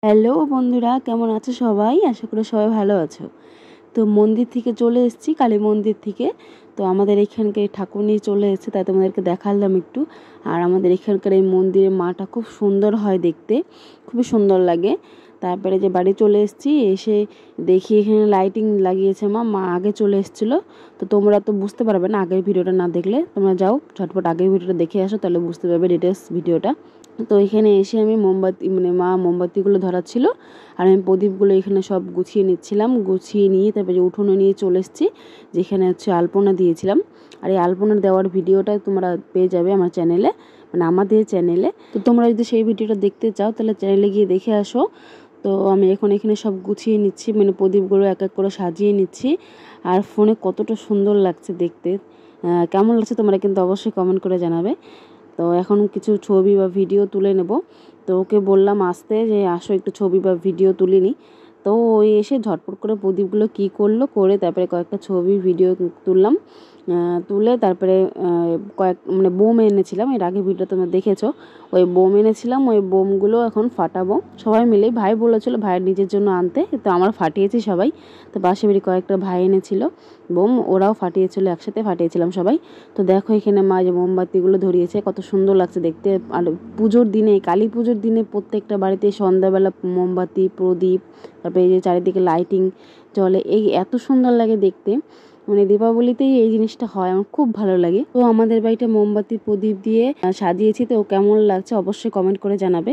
Hello বন্ধুরা, কেমন আছো সবাই? আশা করি সবাই ভালো আছো। তো মন্দির থেকে চলে এসেছি, কালী মন্দির থেকে। তো আমাদের এখানকার ঠাকুর নিয়ে চলে এসেছে, তাই তোমাদেরকে দেখালাম একটু। আর আমাদের এখানকার এই মন্দিরের মাটা খুব সুন্দর হয় দেখতে, খুবই সুন্দর লাগে। তারপরে যে বাড়ি চলে এসেছি, এসে দেখি এখানে লাইটিং লাগিয়েছে মা আগে চলে এসেছিলো। তো তোমরা তো বুঝতে পারবে না আগের ভিডিওটা না দেখলে, তোমরা যাও ঝটপট আগের ভিডিওটা দেখে আসো, তাহলে বুঝতে পারবে ডিটেলস ভিডিওটা। তো এখানে এসে আমি মোমবাতি মা মোমবাতিগুলো ধরাচ্ছিল, আর আমি প্রদীপগুলো এখানে সব গুছিয়ে নিচ্ছিলাম। গুছিয়ে নিয়ে তারপরে উঠোনে নিয়ে চলে এসেছি, যেখানে হচ্ছে আলপনা দিয়েছিলাম। আর এই আলপনা দেওয়ার ভিডিওটা তোমরা পেয়ে যাবে আমার চ্যানেলে, মানে আমাদের চ্যানেলে। তো তোমরা যদি সেই ভিডিওটা দেখতে চাও তাহলে চ্যানেলে গিয়ে দেখে আসো। তো আমি এখন এখানে সব গুছিয়ে নিচ্ছি, মানে প্রদীপগুলো এক এক করে সাজিয়ে নিচ্ছি। আর ফোনে কতটা সুন্দর লাগছে দেখতে, কেমন লাগছে তোমরা কিন্তু অবশ্যই কমেন্ট করে জানাবে। তো এখন কিছু ছবি বা ভিডিও তুলে নেব। তো ওকে বললাম আসতে, যে আসো একটু ছবি বা ভিডিও তুলে নিই। তো ওই এসে ঝটপট করে প্রদীপগুলো কী করলো করে তারপরে কয়েকটা ছবি ভিডিও তুললাম। তুলে তারপরে মানে বোম এনেছিলাম, এর আগে ভিডিও তোমরা দেখেছো। ওই বোম এনেছিলাম, ওই বোমগুলো এখন ফাটাবো সবাই মিলেই। ভাই বলেছিলো ভাইয়ের নিজের জন্য আনতে, তো আমরা ফাটিয়েছি সবাই। তো পাশে বাড়ি কয়েকটা ভাই এনেছিল বোম, ওরাও ফাটিয়েছিল, একসাথে ফাটিয়েছিলাম সবাই। তো দেখো এখানে মা যে মোমবাতিগুলো ধরিয়েছে, কত সুন্দর লাগছে দেখতে। আর পুজোর দিনে, কালী পুজোর দিনে প্রত্যেকটা বাড়িতে সন্ধ্যাবেলা মোমবাতি, প্রদীপ, তারপরে এই যে চারিদিকে লাইটিং জ্বলে, এই এত সুন্দর লাগে দেখতে। মানে দীপাবলিতেই এই জিনিসটা হয়, আমার খুব ভালো লাগে। তো আমাদের বাড়িটা মোমবাতি প্রদীপ দিয়ে সাজিয়েছি, তো কেমন লাগছে অবশ্যই কমেন্ট করে জানাবে।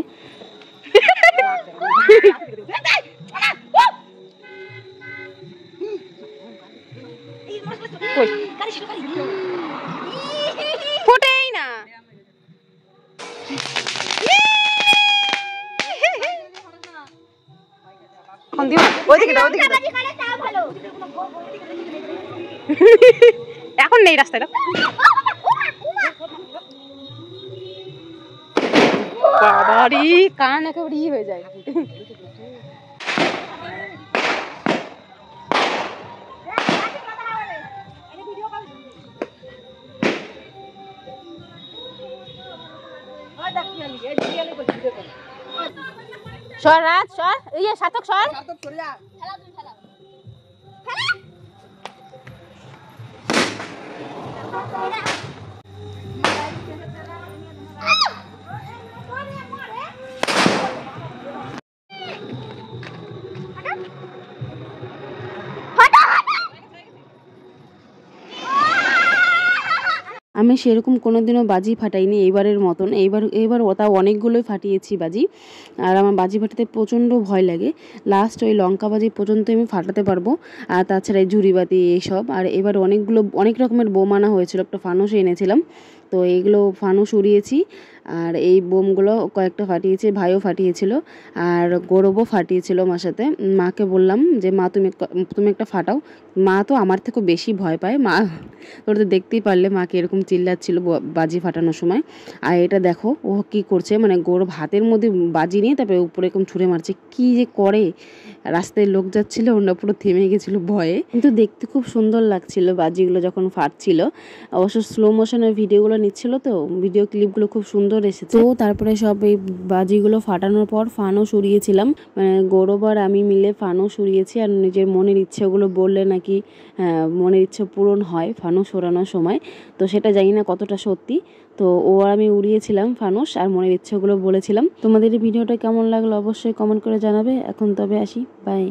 ফোটেই না। এখন নেই রাস্তায়, বাবারি কান একেবারে হয়ে যায়। সর রাত সর, ইয়ে সার্থক সর। আমি সেরকম কোনোদিনও বাজি ফাটাইনি এইবারের মতন। এইবার তাও অনেকগুলোই ফাটিয়েছি বাজি। আর আমার বাজি ফাটাতে প্রচণ্ড ভয় লাগে। লাস্ট ওই লঙ্কা বাজি পর্যন্ত আমি ফাটাতে পারবো, আর তাছাড়া এই ঝুড়ি বাতি এইসব। আর এবার অনেক রকমের বোম আনা হয়েছিল, একটা ফানুস এনেছিলাম। তো এইগুলো ফানুস উড়িয়েছি, আর এই বোমগুলো কয়েকটা ফাটিয়েছি, ভাইও ফাটিয়েছিল, আর গৌরবও ফাটিয়েছিল মার সাথে। মাকে বললাম যে মা তুমি একটা ফাটাও। মা তো আমার থেকেও বেশি ভয় পায়। মা ওরা তো দেখতেই পারলে মাকে এরকম চিল্লাচ্ছিল বাজি ফাটানোর সময়। আর এটা দেখো ও কি করছে, মানে গৌরব হাতের মধ্যে বাজি নিয়ে তারপরে উপরে এরকম ছুঁড়ে মারছে, কি যে করে। রাস্তায় লোক যাচ্ছিল, ওরা পুরো থেমে গেছিলো ভয়ে। কিন্তু দেখতে খুব সুন্দর লাগছিল বাজিগুলো যখন ফাটছিল। অবশ্য স্লো মোশনে ভিডিওগুলো নিচ্ছিল, তো ভিডিও ক্লিপগুলো খুব সুন্দর এসেছে। তো তারপরে সব এই বাজিগুলো ফাটানোর পর ফানুস উড়িয়েছিলাম, মানে গৌরব আর আমি মিলে ফানুস উড়িয়েছি। আর নিজের মনের ইচ্ছেগুলো বললে নাকি মনের ইচ্ছে পূরণ হয় ফানুস ওড়ানোর সময়। তো সেটা জানি না কতটা সত্যি। তো ও আর আমি উড়িয়েছিলাম ফানুস, আর মনের ইচ্ছেগুলো বলেছিলাম। তোমাদের এই ভিডিওটা কেমন লাগলো অবশ্যই কমেন্ট করে জানাবে। এখন তবে আসি, বাই।